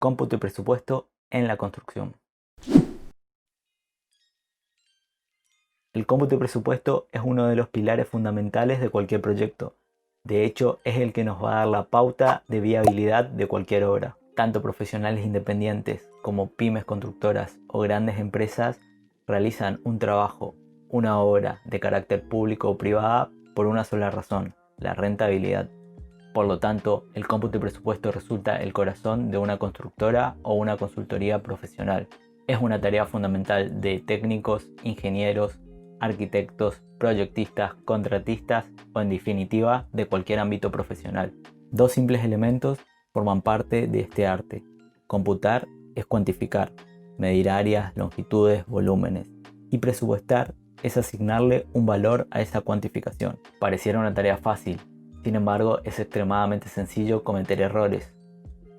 cómputo y presupuesto en la construcción. El cómputo y presupuesto es uno de los pilares fundamentales de cualquier proyecto. De hecho, es el que nos va a dar la pauta de viabilidad de cualquier obra. Tanto profesionales independientes como pymes constructoras o grandes empresas realizan un trabajo, una obra de carácter público o privada por una sola razón: la rentabilidad. Por lo tanto, el cómputo y presupuesto resulta el corazón de una constructora o una consultoría profesional. Es una tarea fundamental de técnicos, ingenieros, arquitectos, proyectistas, contratistas o en definitiva de cualquier ámbito profesional. Dos simples elementos forman parte de este arte. Computar es cuantificar, medir áreas, longitudes, volúmenes, y presupuestar es asignarle un valor a esa cuantificación. Pareciera una tarea fácil, sin embargo es extremadamente sencillo cometer errores.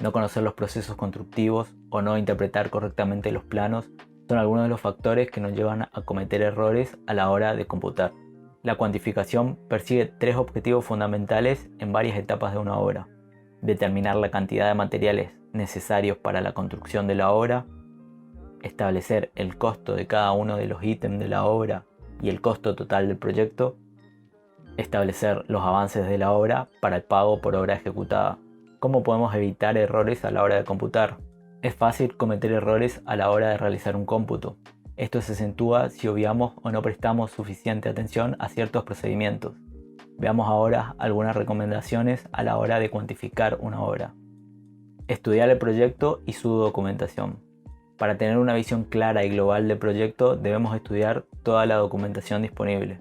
No conocer los procesos constructivos o no interpretar correctamente los planos son algunos de los factores que nos llevan a cometer errores a la hora de computar. La cuantificación persigue tres objetivos fundamentales en varias etapas de una obra: determinar la cantidad de materiales necesarios para la construcción de la obra, establecer el costo de cada uno de los ítems de la obra y el costo total del proyecto, establecer los avances de la obra para el pago por obra ejecutada. ¿Cómo podemos evitar errores a la hora de computar? Es fácil cometer errores a la hora de realizar un cómputo. Esto se acentúa si obviamos o no prestamos suficiente atención a ciertos procedimientos. Veamos ahora algunas recomendaciones a la hora de cuantificar una obra. Estudiar el proyecto y su documentación. Para tener una visión clara y global del proyecto debemos estudiar toda la documentación disponible.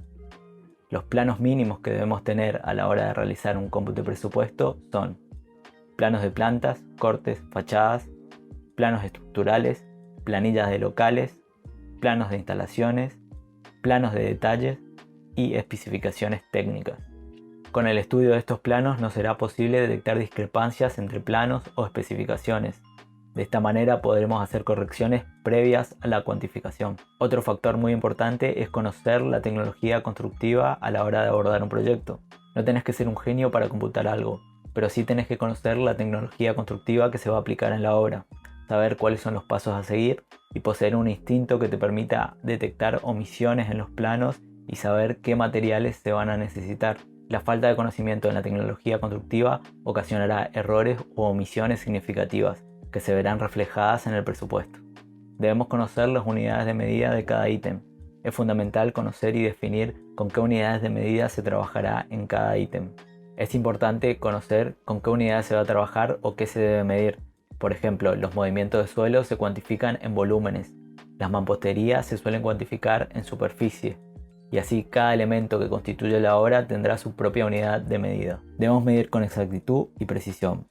Los planos mínimos que debemos tener a la hora de realizar un cómputo de presupuesto son planos de plantas, cortes, fachadas, planos estructurales, planillas de locales, planos de instalaciones, planos de detalles y especificaciones técnicas. Con el estudio de estos planos nos será posible detectar discrepancias entre planos o especificaciones. De esta manera podremos hacer correcciones previas a la cuantificación. Otro factor muy importante es conocer la tecnología constructiva a la hora de abordar un proyecto. No tenés que ser un genio para computar algo, pero sí tenés que conocer la tecnología constructiva que se va a aplicar en la obra, saber cuáles son los pasos a seguir y poseer un instinto que te permita detectar omisiones en los planos y saber qué materiales se van a necesitar. La falta de conocimiento en la tecnología constructiva ocasionará errores u omisiones significativas que se verán reflejadas en el presupuesto. Debemos conocer las unidades de medida de cada ítem. Es fundamental conocer y definir con qué unidades de medida se trabajará en cada ítem. Es importante conocer con qué unidades se va a trabajar o qué se debe medir. Por ejemplo, los movimientos de suelo se cuantifican en volúmenes, las mamposterías se suelen cuantificar en superficie, y así cada elemento que constituye la obra tendrá su propia unidad de medida. Debemos medir con exactitud y precisión.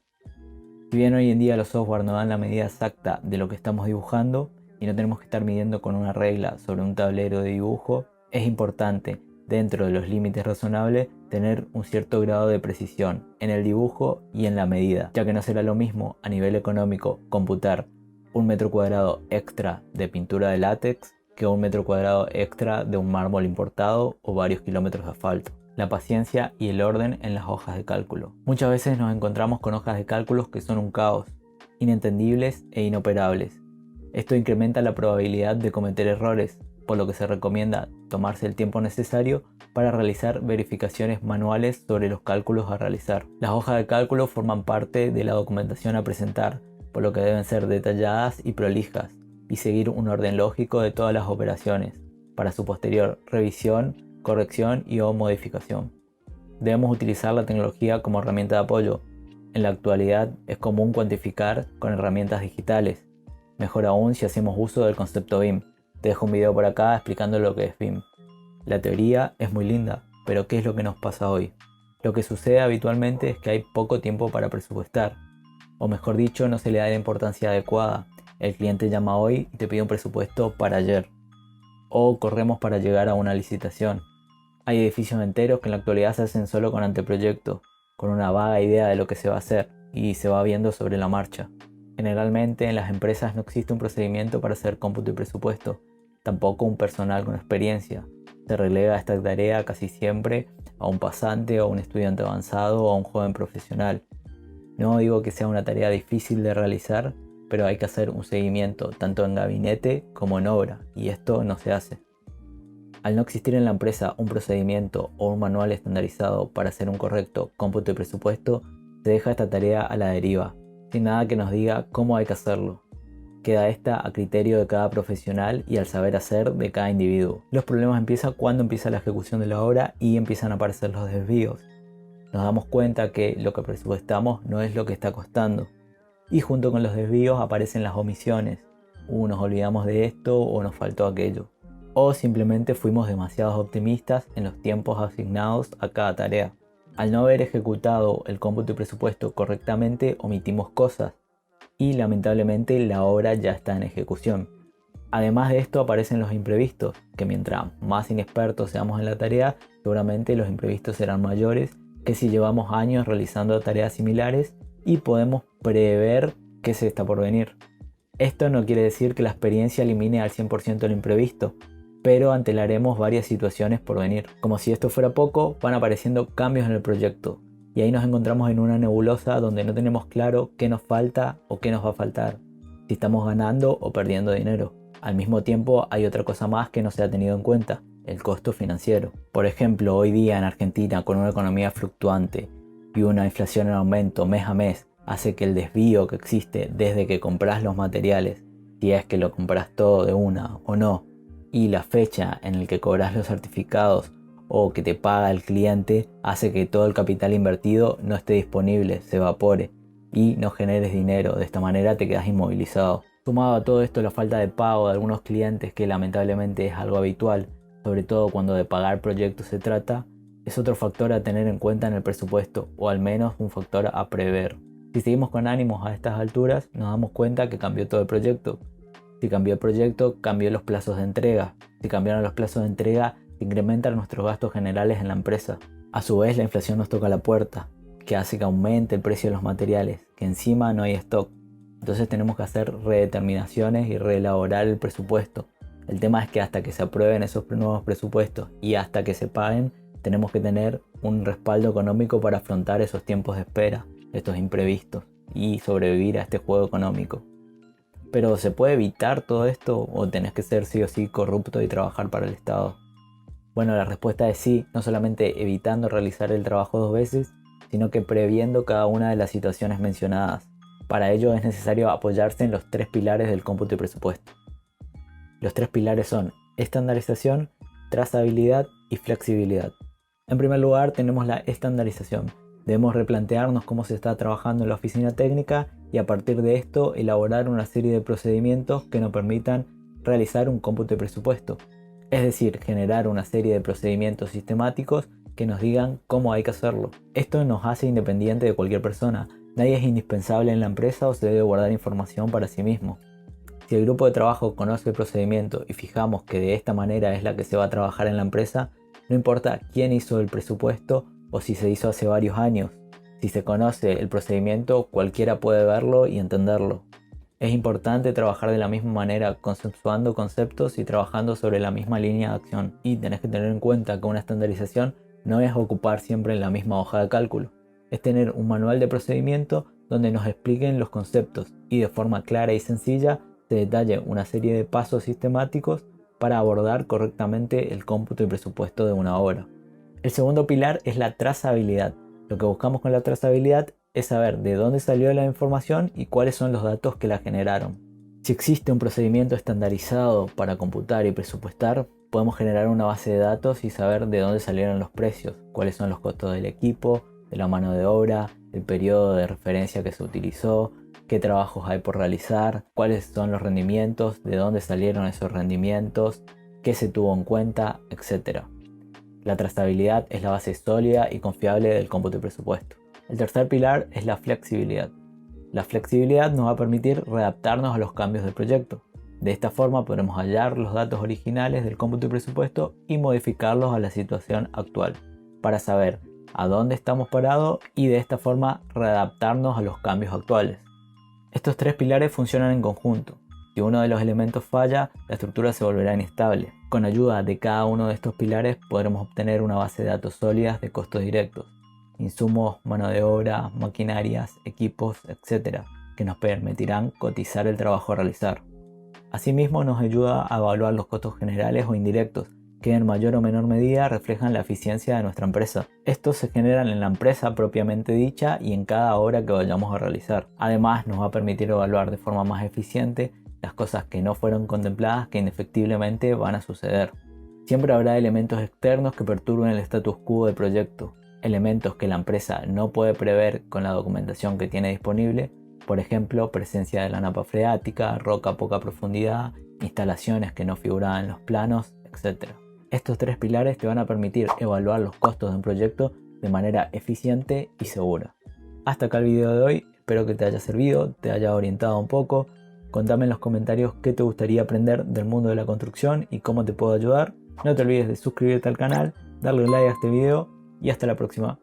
Si bien hoy en día los software nos dan la medida exacta de lo que estamos dibujando y no tenemos que estar midiendo con una regla sobre un tablero de dibujo, es importante, dentro de los límites razonables, tener un cierto grado de precisión en el dibujo y en la medida, ya que no será lo mismo a nivel económico computar 1 metro cuadrado extra de pintura de látex que 1 metro cuadrado extra de un mármol importado o varios kilómetros de asfalto. La paciencia y el orden en las hojas de cálculo. Muchas veces nos encontramos con hojas de cálculos que son un caos, inentendibles e inoperables. Esto incrementa la probabilidad de cometer errores, por lo que se recomienda tomarse el tiempo necesario para realizar verificaciones manuales sobre los cálculos a realizar. Las hojas de cálculo forman parte de la documentación a presentar, por lo que deben ser detalladas y prolijas, y seguir un orden lógico de todas las operaciones, para su posterior revisión, corrección y o modificación. Debemos utilizar la tecnología como herramienta de apoyo. En la actualidad es común cuantificar con herramientas digitales, mejor aún si hacemos uso del concepto BIM. Te dejo un video por acá explicando lo que es BIM. La teoría es muy linda, pero ¿qué es lo que nos pasa hoy? Lo que sucede habitualmente es que hay poco tiempo para presupuestar, o mejor dicho, no se le da la importancia adecuada. El cliente llama hoy y te pide un presupuesto para ayer, o corremos para llegar a una licitación. Hay edificios enteros que en la actualidad se hacen solo con anteproyecto, con una vaga idea de lo que se va a hacer y se va viendo sobre la marcha. Generalmente en las empresas no existe un procedimiento para hacer cómputo y presupuesto, tampoco un personal con experiencia. Se relega esta tarea casi siempre a un pasante o a un estudiante avanzado o a un joven profesional. No digo que sea una tarea difícil de realizar, pero hay que hacer un seguimiento tanto en gabinete como en obra, y esto no se hace. Al no existir en la empresa un procedimiento o un manual estandarizado para hacer un correcto cómputo de presupuesto, se deja esta tarea a la deriva, sin nada que nos diga cómo hay que hacerlo. Queda esta a criterio de cada profesional y al saber hacer de cada individuo. Los problemas empiezan cuando empieza la ejecución de la obra y empiezan a aparecer los desvíos. Nos damos cuenta que lo que presupuestamos no es lo que está costando. Y junto con los desvíos aparecen las omisiones. Nos olvidamos de esto o nos faltó aquello. O simplemente fuimos demasiado optimistas en los tiempos asignados a cada tarea. Al no haber ejecutado el cómputo y presupuesto correctamente, omitimos cosas. Y lamentablemente la obra ya está en ejecución. Además de esto aparecen los imprevistos, que mientras más inexpertos seamos en la tarea, seguramente los imprevistos serán mayores que si llevamos años realizando tareas similares y podemos prever qué se está por venir. Esto no quiere decir que la experiencia elimine al 100% el imprevisto, pero antelaremos varias situaciones por venir. Como si esto fuera poco, van apareciendo cambios en el proyecto. Y ahí nos encontramos en una nebulosa donde no tenemos claro qué nos falta o qué nos va a faltar, si estamos ganando o perdiendo dinero. Al mismo tiempo hay otra cosa más que no se ha tenido en cuenta, el costo financiero. Por ejemplo, hoy día en Argentina con una economía fluctuante y una inflación en aumento mes a mes, hace que el desvío que existe desde que compras los materiales, si es que lo compras todo de una o no, y la fecha en la que cobras los certificados o que te paga el cliente, hace que todo el capital invertido no esté disponible, se evapore y no generes dinero. De esta manera te quedas inmovilizado. Sumado a todo esto la falta de pago de algunos clientes, que lamentablemente es algo habitual, sobre todo cuando de pagar proyectos se trata, es otro factor a tener en cuenta en el presupuesto, o al menos un factor a prever. Si seguimos con ánimos a estas alturas, nos damos cuenta que cambió todo el proyecto. Si cambió el proyecto, cambió los plazos de entrega. Si cambiaron los plazos de entrega, incrementan nuestros gastos generales en la empresa. A su vez, la inflación nos toca la puerta, que hace que aumente el precio de los materiales, que encima no hay stock. Entonces tenemos que hacer redeterminaciones y reelaborar el presupuesto. El tema es que hasta que se aprueben esos nuevos presupuestos y hasta que se paguen, tenemos que tener un respaldo económico para afrontar esos tiempos de espera, estos imprevistos, y sobrevivir a este juego económico. Pero ¿se puede evitar todo esto o tenés que ser sí o sí corrupto y trabajar para el Estado? Bueno, la respuesta es sí, no solamente evitando realizar el trabajo dos veces, sino que previendo cada una de las situaciones mencionadas. Para ello es necesario apoyarse en los tres pilares del cómputo y presupuesto. Los tres pilares son estandarización, trazabilidad y flexibilidad. En primer lugar tenemos la estandarización. Debemos replantearnos cómo se está trabajando en la oficina técnica y a partir de esto elaborar una serie de procedimientos que nos permitan realizar un cómputo de presupuesto. Es decir, generar una serie de procedimientos sistemáticos que nos digan cómo hay que hacerlo. Esto nos hace independiente de cualquier persona. Nadie es indispensable en la empresa o se debe guardar información para sí mismo. Si el grupo de trabajo conoce el procedimiento y fijamos que de esta manera es la que se va a trabajar en la empresa, no importa quién hizo el presupuesto o si se hizo hace varios años. Si se conoce el procedimiento, cualquiera puede verlo y entenderlo. Es importante trabajar de la misma manera, consensuando conceptos y trabajando sobre la misma línea de acción. Y tenés que tener en cuenta que una estandarización no es ocupar siempre la misma hoja de cálculo. Es tener un manual de procedimiento donde nos expliquen los conceptos y de forma clara y sencilla se detalle una serie de pasos sistemáticos para abordar correctamente el cómputo y presupuesto de una obra. El segundo pilar es la trazabilidad. Lo que buscamos con la trazabilidad es saber de dónde salió la información y cuáles son los datos que la generaron. Si existe un procedimiento estandarizado para computar y presupuestar, podemos generar una base de datos y saber de dónde salieron los precios, cuáles son los costos del equipo, de la mano de obra, el periodo de referencia que se utilizó, qué trabajos hay por realizar, cuáles son los rendimientos, de dónde salieron esos rendimientos, qué se tuvo en cuenta, etc. La trazabilidad es la base sólida y confiable del cómputo de presupuesto. El tercer pilar es la flexibilidad. La flexibilidad nos va a permitir readaptarnos a los cambios del proyecto. De esta forma podremos hallar los datos originales del cómputo de presupuesto y modificarlos a la situación actual, para saber a dónde estamos parados y de esta forma readaptarnos a los cambios actuales. Estos tres pilares funcionan en conjunto. Si uno de los elementos falla, la estructura se volverá inestable. Con ayuda de cada uno de estos pilares podremos obtener una base de datos sólidas de costos directos, insumos, mano de obra, maquinarias, equipos, etc., que nos permitirán cotizar el trabajo a realizar. Asimismo, nos ayuda a evaluar los costos generales o indirectos, que en mayor o menor medida reflejan la eficiencia de nuestra empresa. Estos se generan en la empresa propiamente dicha y en cada obra que vayamos a realizar. Además, nos va a permitir evaluar de forma más eficiente las cosas que no fueron contempladas que indefectiblemente van a suceder. Siempre habrá elementos externos que perturben el status quo del proyecto, elementos que la empresa no puede prever con la documentación que tiene disponible, por ejemplo, presencia de la napa freática, roca a poca profundidad, instalaciones que no figuraban en los planos, etc. Estos tres pilares te van a permitir evaluar los costos de un proyecto de manera eficiente y segura. Hasta acá el video de hoy, espero que te haya servido, te haya orientado un poco. Contame en los comentarios qué te gustaría aprender del mundo de la construcción y cómo te puedo ayudar. No te olvides de suscribirte al canal, darle un like a este video y hasta la próxima.